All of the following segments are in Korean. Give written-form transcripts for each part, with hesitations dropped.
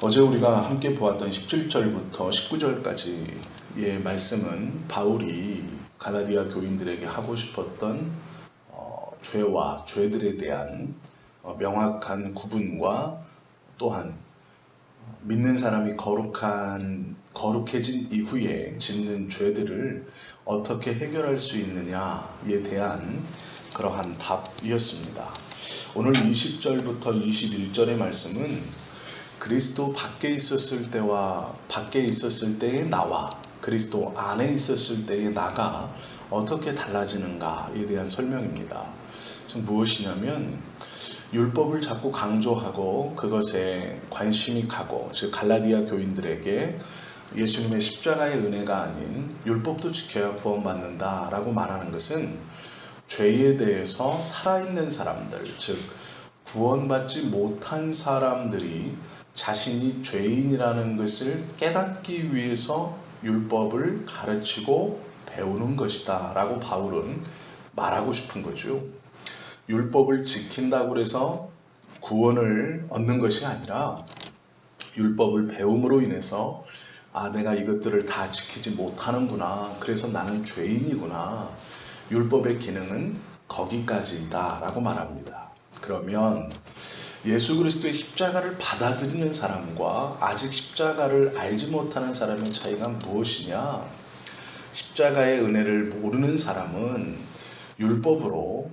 어제 우리가 함께 보았던 17절부터 19절까지의 말씀은 바울이 갈라디아 교인들에게 하고 싶었던 죄와 죄들에 대한 명확한 구분과 또한 믿는 사람이 거룩해진 이후에 짓는 죄들을 어떻게 해결할 수 있느냐에 대한 그러한 답이었습니다. 오늘 20절부터 21절의 말씀은 그리스도 밖에 있었을 때와 밖에 있었을 때의 나와 그리스도 안에 있었을 때의 나가 어떻게 달라지는가에 대한 설명입니다. 지금 무엇이냐면 율법을 자꾸 강조하고 그것에 관심이 가고, 즉 갈라디아 교인들에게 예수님의 십자가의 은혜가 아닌 율법도 지켜야 구원받는다라고 말하는 것은 죄에 대해서 살아있는 사람들, 즉 구원받지 못한 사람들이 자신이 죄인이라는 것을 깨닫기 위해서 율법을 가르치고 배우는 것이다 라고 바울은 말하고 싶은 거죠. 율법을 지킨다고 해서 구원을 얻는 것이 아니라 율법을 배움으로 인해서 내가 이것들을 다 지키지 못하는구나, 그래서 나는 죄인이구나, 율법의 기능은 거기까지다 라고 말합니다. 그러면 예수 그리스도의 십자가를 받아들이는 사람과 아직 십자가를 알지 못하는 사람의 차이가 무엇이냐? 십자가의 은혜를 모르는 사람은 율법으로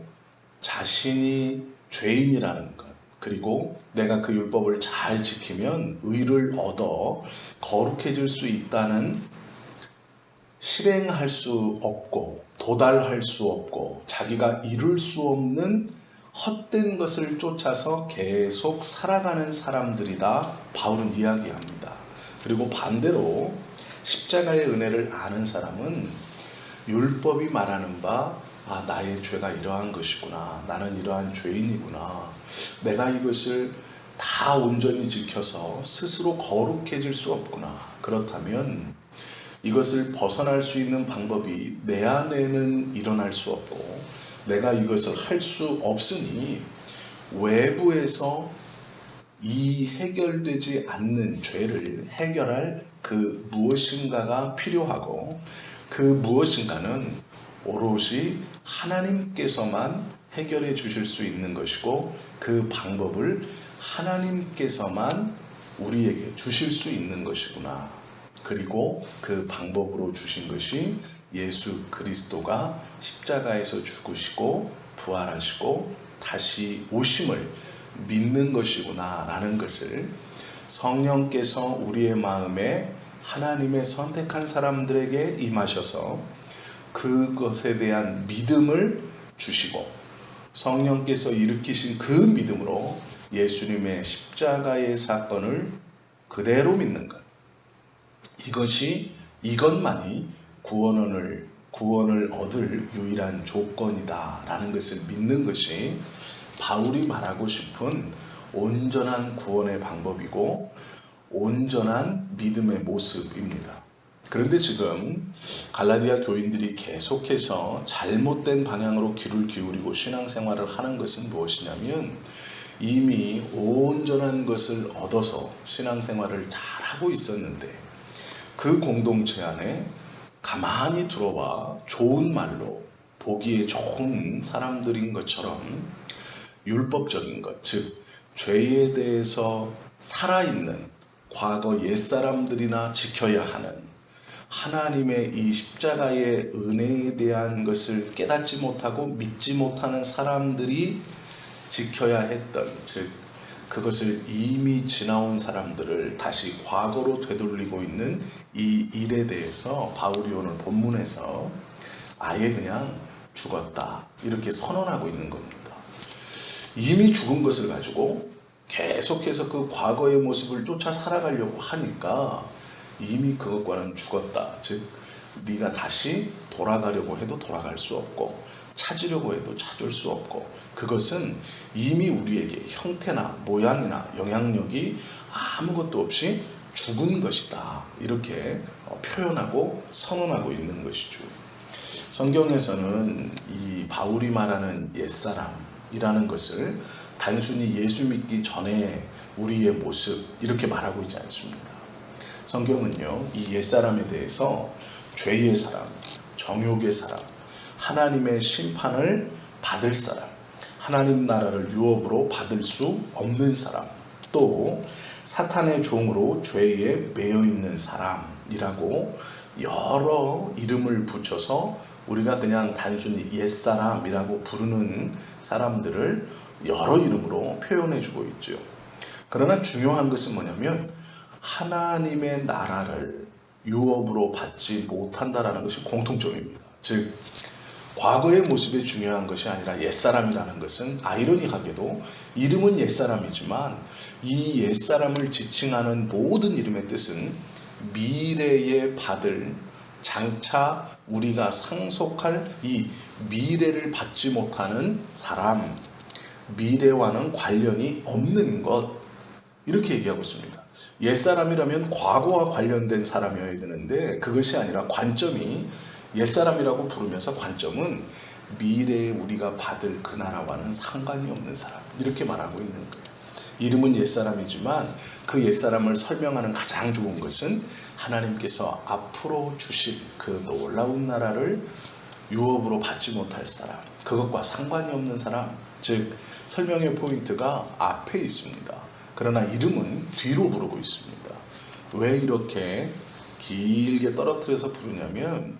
자신이 죄인이라는 것, 그리고 내가 그 율법을 잘 지키면 의를 얻어 거룩해질 수 있다는, 실행할 수 없고 도달할 수 없고 자기가 이룰 수 없는 헛된 것을 쫓아서 계속 살아가는 사람들이다 바울은 이야기합니다. 그리고 반대로 십자가의 은혜를 아는 사람은 율법이 말하는 바 나의 죄가 이러한 것이구나, 나는 이러한 죄인이구나, 내가 이것을 다 온전히 지켜서 스스로 거룩해질 수 없구나, 그렇다면 이것을 벗어날 수 있는 방법이 내 안에는 일어날 수 없고 내가 이것을 할 수 없으니 외부에서 이 해결되지 않는 죄를 해결할 그 무엇인가가 필요하고, 그 무엇인가는 오롯이 하나님께서만 해결해 주실 수 있는 것이고 그 방법을 하나님께서만 우리에게 주실 수 있는 것이구나. 그리고 그 방법으로 주신 것이 예수 그리스도가 십자가에서 죽으시고 부활하시고 다시 오심을 믿는 것이구나 라는 것을 성령께서 우리의 마음에 하나님의 선택한 사람들에게 임하셔서 그것에 대한 믿음을 주시고, 성령께서 일으키신 그 믿음으로 예수님의 십자가의 사건을 그대로 믿는 것, 이것만이 구원을 얻을 유일한 조건이다 라는 것을 믿는 것이 바울이 말하고 싶은 온전한 구원의 방법이고 온전한 믿음의 모습입니다. 그런데 지금 갈라디아 교인들이 계속해서 잘못된 방향으로 귀를 기울이고 신앙생활을 하는 것은 무엇이냐면, 이미 온전한 것을 얻어서 신앙생활을 잘하고 있었는데 그 공동체 안에 가만히 들어와 좋은 말로 보기에 좋은 사람들인 것처럼 율법적인 것, 즉 죄에 대해서 살아있는 과거 옛사람들이나 지켜야 하는 하나님의 이 십자가의 은혜에 대한 것을 깨닫지 못하고 믿지 못하는 사람들이 지켜야 했던, 즉 그것을 이미 지나온 사람들을 다시 과거로 되돌리고 있는 이 일에 대해서 바울이 오늘 본문에서 아예 그냥 죽었다 이렇게 선언하고 있는 겁니다. 이미 죽은 것을 가지고 계속해서 그 과거의 모습을 쫓아 살아가려고 하니까 이미 그것과는 죽었다. 즉 네가 다시 돌아가려고 해도 돌아갈 수 없고 찾으려고 해도 찾을 수 없고, 그것은 이미 우리에게 형태나 모양이나 영향력이 아무것도 없이 죽은 것이다. 이렇게 표현하고 선언하고 있는 것이죠. 성경에서는 이 바울이 말하는 옛사람이라는 것을 단순히 예수 믿기 전에 우리의 모습 이렇게 말하고 있지 않습니다. 성경은요, 이 옛사람에 대해서 죄의 사람, 정욕의 사람, 하나님의 심판을 받을 사람, 하나님 나라를 유업으로 받을 수 없는 사람, 또 사탄의 종으로 죄에 매여 있는 사람이라고 여러 이름을 붙여서 우리가 그냥 단순히 옛사람이라고 부르는 사람들을 여러 이름으로 표현해 주고 있죠. 그러나 중요한 것은 뭐냐면 하나님의 나라를 유업으로 받지 못한다라는 것이 공통점입니다. 즉 과거의 모습이 중요한 것이 아니라 옛사람이라는 것은 아이러니하게도 이름은 옛사람이지만 이 옛사람을 지칭하는 모든 이름의 뜻은 미래에 받을 장차 우리가 상속할 이 미래를 받지 못하는 사람, 미래와는 관련이 없는 것, 이렇게 얘기하고 있습니다. 옛사람이라면 과거와 관련된 사람이어야 되는데 그것이 아니라 관점이 옛사람이라고 부르면서 관점은 미래에 우리가 받을 그 나라와는 상관이 없는 사람, 이렇게 말하고 있는 거예요. 이름은 옛사람이지만 그 옛사람을 설명하는 가장 좋은 것은 하나님께서 앞으로 주실 그 놀라운 나라를 유업으로 받지 못할 사람, 그것과 상관이 없는 사람, 즉 설명의 포인트가 앞에 있습니다. 그러나 이름은 뒤로 부르고 있습니다. 왜 이렇게 길게 떨어뜨려서 부르냐면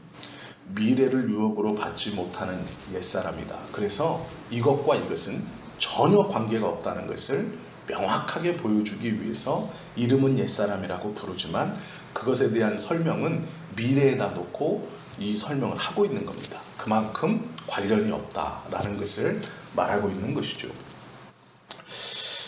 미래를 유업으로 받지 못하는 옛사람이다. 그래서 이것과 이것은 전혀 관계가 없다는 것을 명확하게 보여주기 위해서 이름은 옛사람이라고 부르지만 그것에 대한 설명은 미래에다 놓고 이 설명을 하고 있는 겁니다. 그만큼 관련이 없다라는 것을 말하고 있는 것이죠.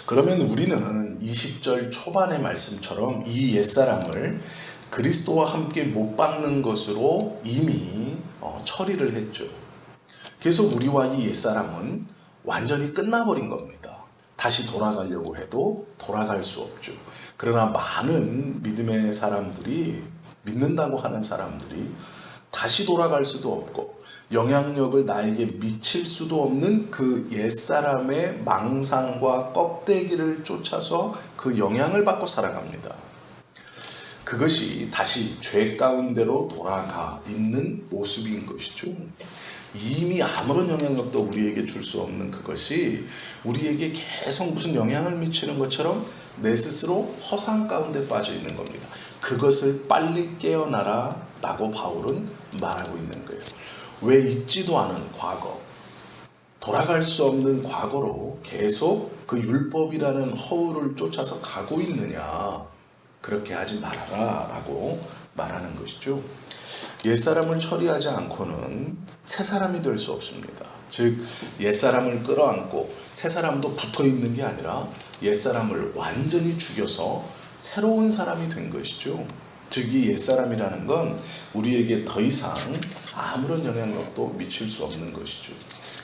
그러면 우리는 20절 초반의 말씀처럼 이 옛사람을 그리스도와 함께 못 박는 것으로 이미 처리를 했죠. 그래서 우리와 이 옛사람은 완전히 끝나버린 겁니다. 다시 돌아가려고 해도 돌아갈 수 없죠. 그러나 많은 믿음의 사람들이, 믿는다고 하는 사람들이 다시 돌아갈 수도 없고 영향력을 나에게 미칠 수도 없는 그 옛사람의 망상과 껍데기를 쫓아서 그 영향을 받고 살아갑니다. 그것이 다시 죄 가운데로 돌아가 있는 모습인 것이죠. 이미 아무런 영향력도 우리에게 줄 수 없는 그것이 우리에게 계속 무슨 영향을 미치는 것처럼 내 스스로 허상 가운데 빠져 있는 겁니다. 그것을 빨리 깨어나라 라고 바울은 말하고 있는 거예요. 왜 잊지도 않은 과거, 돌아갈 수 없는 과거로 계속 그 율법이라는 허울을 쫓아서 가고 있느냐, 그렇게 하지 말아라 라고 말하는 것이죠. 옛사람을 처리하지 않고는 새사람이 될 수 없습니다. 즉 옛사람을 끌어안고 새사람도 붙어있는 게 아니라 옛사람을 완전히 죽여서 새로운 사람이 된 것이죠. 즉 이 옛사람이라는 건 우리에게 더 이상 아무런 영향력도 미칠 수 없는 것이죠.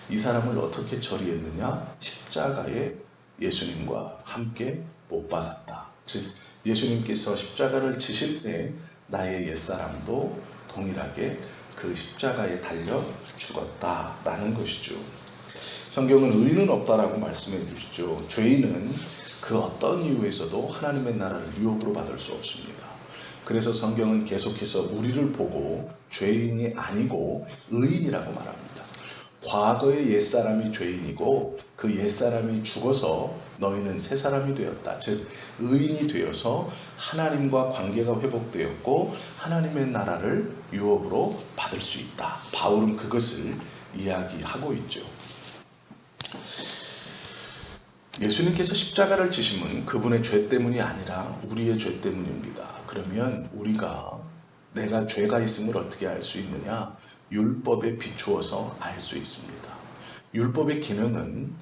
이 사람을 어떻게 처리했느냐? 십자가에 예수님과 함께 못 박았다. 즉 예수님께서 십자가를 지실 때 나의 옛사람도 동일하게 그 십자가에 달려 죽었다라는 것이죠. 성경은 의인은 없다라고 말씀해 주시죠. 죄인은 그 어떤 이유에서도 하나님의 나라를 유업으로 받을 수 없습니다. 그래서 성경은 계속해서 우리를 보고 죄인이 아니고 의인이라고 말합니다. 과거의 옛사람이 죄인이고 그 옛사람이 죽어서 너희는 새 사람이 되었다. 즉 의인이 되어서 하나님과 관계가 회복되었고 하나님의 나라를 유업으로 받을 수 있다. 바울은 그것을 이야기하고 있죠. 예수님께서 십자가를 지심은 그분의 죄 때문이 아니라 우리의 죄 때문입니다. 그러면 우리가 내가 죄가 있음을 어떻게 알 수 있느냐? 율법에 비추어서 알 수 있습니다. 율법의 기능은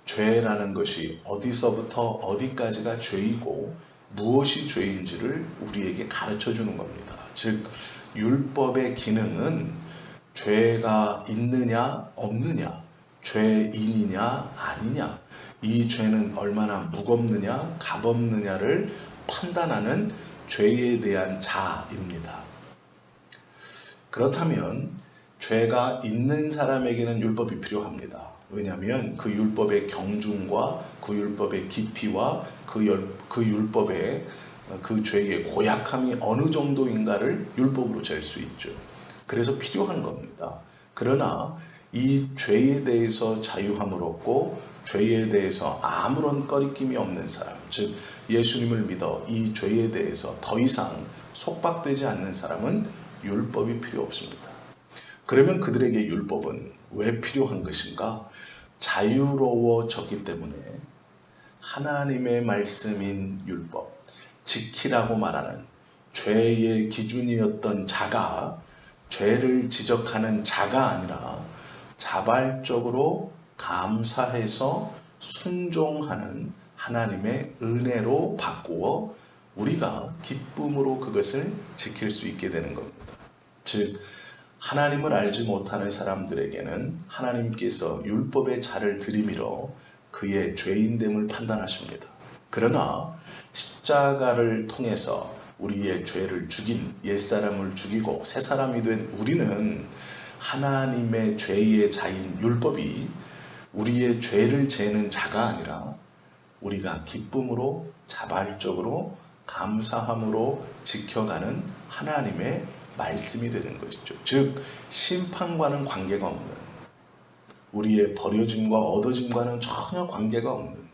죄라는 것이 어디서부터 어디까지가 죄이고 무엇이 죄인지를 우리에게 가르쳐 주는 겁니다. 즉 율법의 기능은 죄가 있느냐 없느냐, 죄인이냐 아니냐, 이 죄는 얼마나 무겁느냐 값없느냐를 판단하는 죄에 대한 자입니다. 그렇다면 죄가 있는 사람에게는 율법이 필요합니다. 왜냐하면 그 율법의 경중과 그 율법의 깊이와 그 율법의 그 죄의 고약함이 어느 정도인가를 율법으로 잴 수 있죠. 그래서 필요한 겁니다. 그러나 이 죄에 대해서 자유함을 얻고 죄에 대해서 아무런 꺼리낌이 없는 사람, 즉 예수님을 믿어 이 죄에 대해서 더 이상 속박되지 않는 사람은 율법이 필요 없습니다. 그러면 그들에게 율법은 왜 필요한 것인가? 자유로워졌기 때문에 하나님의 말씀인 율법, 지키라고 말하는 죄의 기준이었던 자가, 죄를 지적하는 자가 아니라 자발적으로 감사해서 순종하는 하나님의 은혜로 바꾸어 우리가 기쁨으로 그것을 지킬 수 있게 되는 겁니다. 즉 하나님을 알지 못하는 사람들에게는 하나님께서 율법의 자를 들이밀어 그의 죄인됨을 판단하십니다. 그러나 십자가를 통해서 우리의 죄를 죽인 옛사람을 죽이고 새사람이 된 우리는 하나님의 죄의 자인 율법이 우리의 죄를 재는 자가 아니라 우리가 기쁨으로 자발적으로 감사함으로 지켜가는 하나님의 말씀이 되는 것이죠. 즉 심판과는 관계가 없는, 우리의 버려짐과 얻어짐과는 전혀 관계가 없는,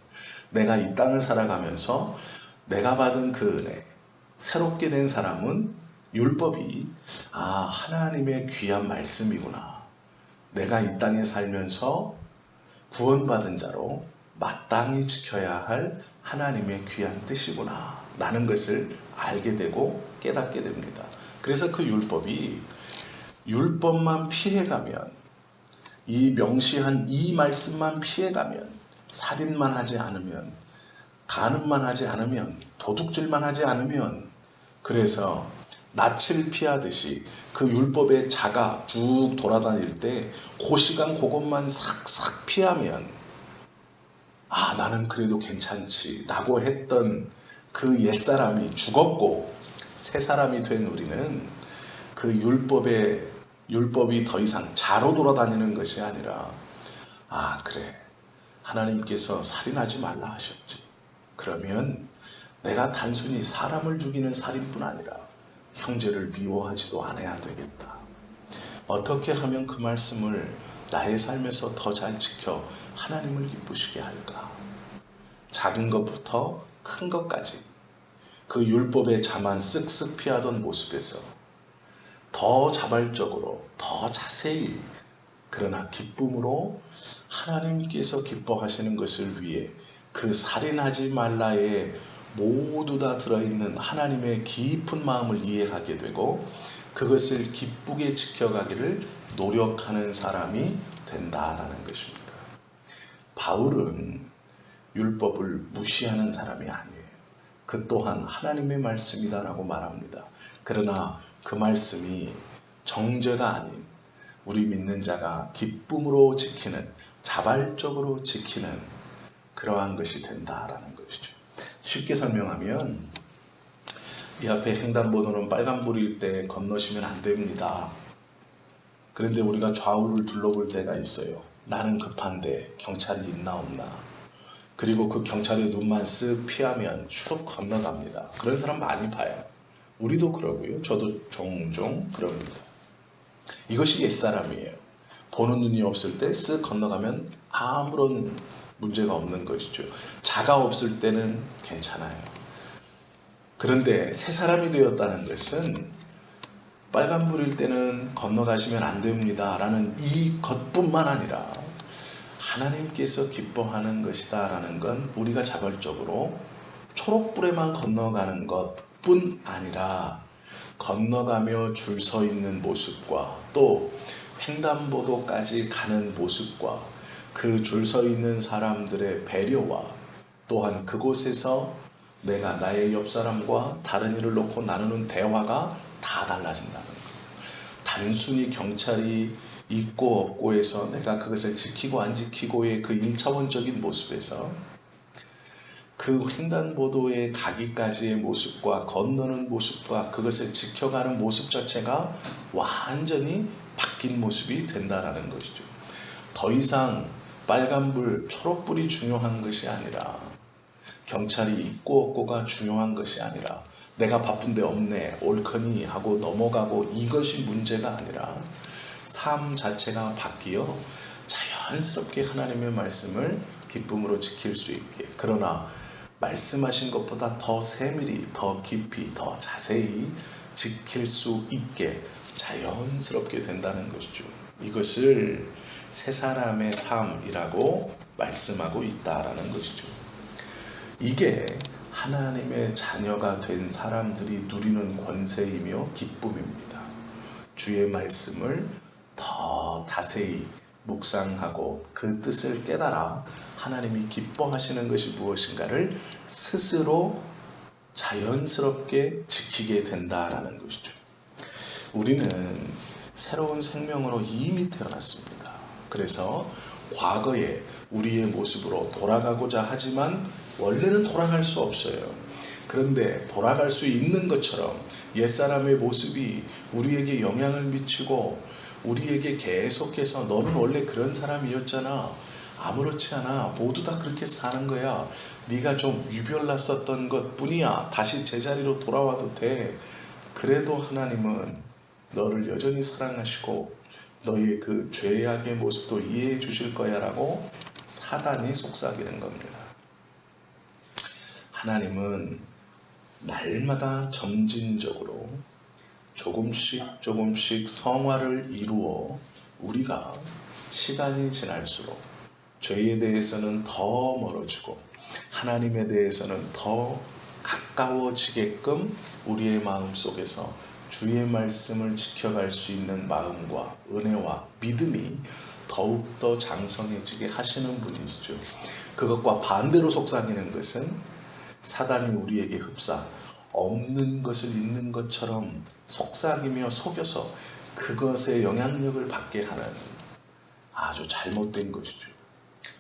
내가 이 땅을 살아가면서 내가 받은 그 은혜, 새롭게 된 사람은 율법이 하나님의 귀한 말씀이구나, 내가 이 땅에 살면서 구원받은 자로 마땅히 지켜야 할 하나님의 귀한 뜻이구나 라는 것을 알게 되고 깨닫게 됩니다. 그래서 그 율법만 피해가면, 이 명시한 이 말씀만 피해가면, 살인만 하지 않으면, 간음만 하지 않으면, 도둑질만 하지 않으면, 그래서 낯을 피하듯이 그 율법의 자가 쭉 돌아다닐 때 그 시간 그것만 싹싹 피하면 나는 그래도 괜찮지 라고 했던 그 옛사람이 죽었고 새 사람이 된 우리는 그 율법이 더 이상 자로 돌아다니는 것이 아니라 그래, 하나님께서 살인하지 말라 하셨지. 그러면 내가 단순히 사람을 죽이는 살인뿐 아니라 형제를 미워하지도 않아야 되겠다. 어떻게 하면 그 말씀을 나의 삶에서 더 잘 지켜 하나님을 기쁘시게 할까? 작은 것부터 큰 것까지 그 율법의 자만 쓱쓱 피하던 모습에서 더 자발적으로, 더 자세히, 그러나 기쁨으로 하나님께서 기뻐하시는 것을 위해 그 살인하지 말라에 모두 다 들어있는 하나님의 깊은 마음을 이해하게 되고 그것을 기쁘게 지켜가기를 노력하는 사람이 된다라는 것입니다. 바울은 율법을 무시하는 사람이 아니에요. 그 또한 하나님의 말씀이다라고 말합니다. 그러나 그 말씀이 정죄가 아닌 우리 믿는 자가 기쁨으로 지키는, 자발적으로 지키는 그러한 것이 된다라는 것이죠. 쉽게 설명하면 이 앞에 횡단보도는 빨간불일 때 건너시면 안 됩니다. 그런데 우리가 좌우를 둘러볼 때가 있어요. 나는 급한데 경찰이 있나 없나. 그리고 그 경찰의 눈만 쓱 피하면 쭉 건너갑니다. 그런 사람 많이 봐요. 우리도 그러고요. 저도 종종 그럽니다. 이것이 옛사람이에요. 보는 눈이 없을 때 쓱 건너가면 아무런 문제가 없는 것이죠. 자가 없을 때는 괜찮아요. 그런데 새 사람이 되었다는 것은 빨간불일 때는 건너가시면 안 됩니다 라는 이 것뿐만 아니라 하나님께서 기뻐하는 것이다 라는 건 우리가 자발적으로 초록불에만 건너가는 것뿐 아니라 건너가며 줄 서 있는 모습과 또 횡단보도까지 가는 모습과 그 줄 서 있는 사람들의 배려와 또한 그곳에서 내가 나의 옆사람과 다른 일을 놓고 나누는 대화가 다 달라진다는 것. 단순히 경찰이 있고 없고에서 내가 그것을 지키고 안 지키고의 그 1차원적인 모습에서 그 횡단보도에 가기까지의 모습과 건너는 모습과 그것을 지켜가는 모습 자체가 완전히 바뀐 모습이 된다라는 것이죠. 더 이상 빨간불, 초록불이 중요한 것이 아니라, 경찰이 있고 없고가 중요한 것이 아니라, 내가 바쁜데 없네, 옳거니 하고 넘어가고 이것이 문제가 아니라, 삶 자체가 바뀌어 자연스럽게 하나님의 말씀을 기쁨으로 지킬 수 있게, 그러나 말씀하신 것보다 더 세밀히, 더 깊이, 더 자세히 지킬 수 있게 자연스럽게 된다는 것이죠. 이것을 새 사람의 삶이라고 말씀하고 있다라는 것이죠. 이게 하나님의 자녀가 된 사람들이 누리는 권세이며 기쁨입니다. 주의 말씀을 더 자세히 묵상하고 그 뜻을 깨달아 하나님이 기뻐하시는 것이 무엇인가를 스스로 자연스럽게 지키게 된다라는 것이죠. 우리는 새로운 생명으로 이미 태어났습니다. 그래서 과거에 우리의 모습으로 돌아가고자 하지만 원래는 돌아갈 수 없어요. 그런데 돌아갈 수 있는 것처럼 옛사람의 모습이 우리에게 영향을 미치고 우리에게 계속해서 너는 원래 그런 사람이었잖아, 아무렇지 않아, 모두 다 그렇게 사는 거야, 네가 좀 유별났었던 것 뿐이야, 다시 제자리로 돌아와도 돼. 그래도 하나님은 너를 여전히 사랑하시고 너의 그 죄악의 모습도 이해해 주실 거야 라고 사단이 속삭이는 겁니다. 하나님은 날마다 점진적으로 조금씩 성화를 이루어 우리가 시간이 지날수록 죄에 대해서는 더 멀어지고 하나님에 대해서는 더 가까워지게끔 우리의 마음속에서 주의 말씀을 지켜갈 수 있는 마음과 은혜와 믿음이 더욱더 장성해지게 하시는 분이시죠. 그것과 반대로 속삭이는 것은 사단이 우리에게 흡사 없는 것을 있는 것처럼 속삭이며 속여서 그것의 영향력을 받게 하는 아주 잘못된 것이죠.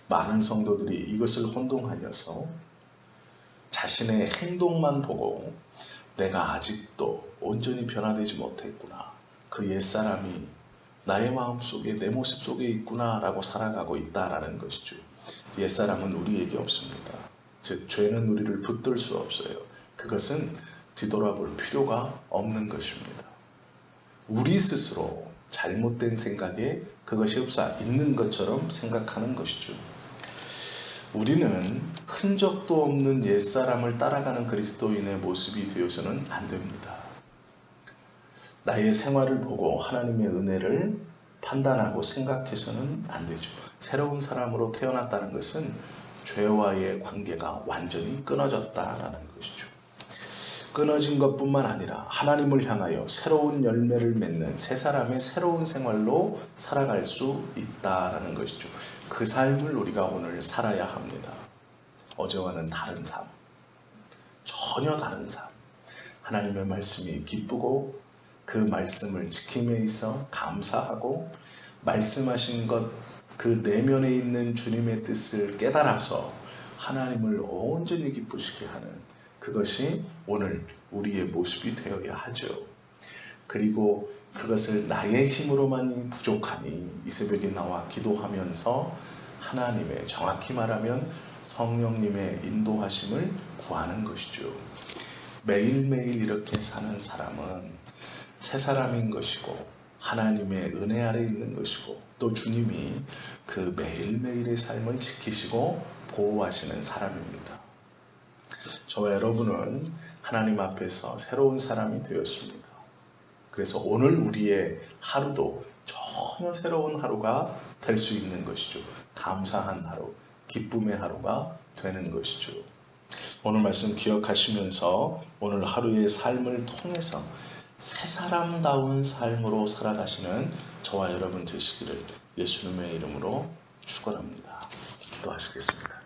많은 성도들이 이것을 혼동하여서 자신의 행동만 보고 내가 아직도 온전히 변화되지 못했구나, 그 옛사람이 나의 마음속에 내 모습 속에 있구나 라고 살아가고 있다라는 것이죠. 옛사람은 우리에게 없습니다. 즉 죄는 우리를 붙들 수 없어요. 그것은 뒤돌아볼 필요가 없는 것입니다. 우리 스스로 잘못된 생각에 그것이 흡사 있는 것처럼 생각하는 것이죠. 우리는 흔적도 없는 옛사람을 따라가는 그리스도인의 모습이 되어서는 안 됩니다. 나의 생활을 보고 하나님의 은혜를 판단하고 생각해서는 안 되죠. 새로운 사람으로 태어났다는 것은 죄와의 관계가 완전히 끊어졌다라는 것이죠. 끊어진 것뿐만 아니라 하나님을 향하여 새로운 열매를 맺는 새 사람의 새로운 생활로 살아갈 수 있다라는 것이죠. 그 삶을 우리가 오늘 살아야 합니다. 어제와는 다른 삶, 전혀 다른 삶. 하나님의 말씀이 기쁘고 그 말씀을 지킴에 있어 감사하고 말씀하신 것 그 내면에 있는 주님의 뜻을 깨달아서 하나님을 온전히 기쁘시게 하는 그것이 오늘 우리의 모습이 되어야 하죠. 그리고 그것을 나의 힘으로만이 부족하니 이 새벽에 나와 기도하면서 하나님의, 정확히 말하면 성령님의 인도하심을 구하는 것이죠. 매일매일 이렇게 사는 사람은 새 사람인 것이고 하나님의 은혜 아래 있는 것이고 또 주님이 그 매일매일의 삶을 지키시고 보호하시는 사람입니다. 저와 여러분은 하나님 앞에서 새로운 사람이 되었습니다. 그래서 오늘 우리의 하루도 전혀 새로운 하루가 될 수 있는 것이죠. 감사한 하루, 기쁨의 하루가 되는 것이죠. 오늘 말씀 기억하시면서 오늘 하루의 삶을 통해서 새 사람다운 삶으로 살아가시는 저와 여러분 되시기를 예수님의 이름으로 축원합니다. 기도하시겠습니다.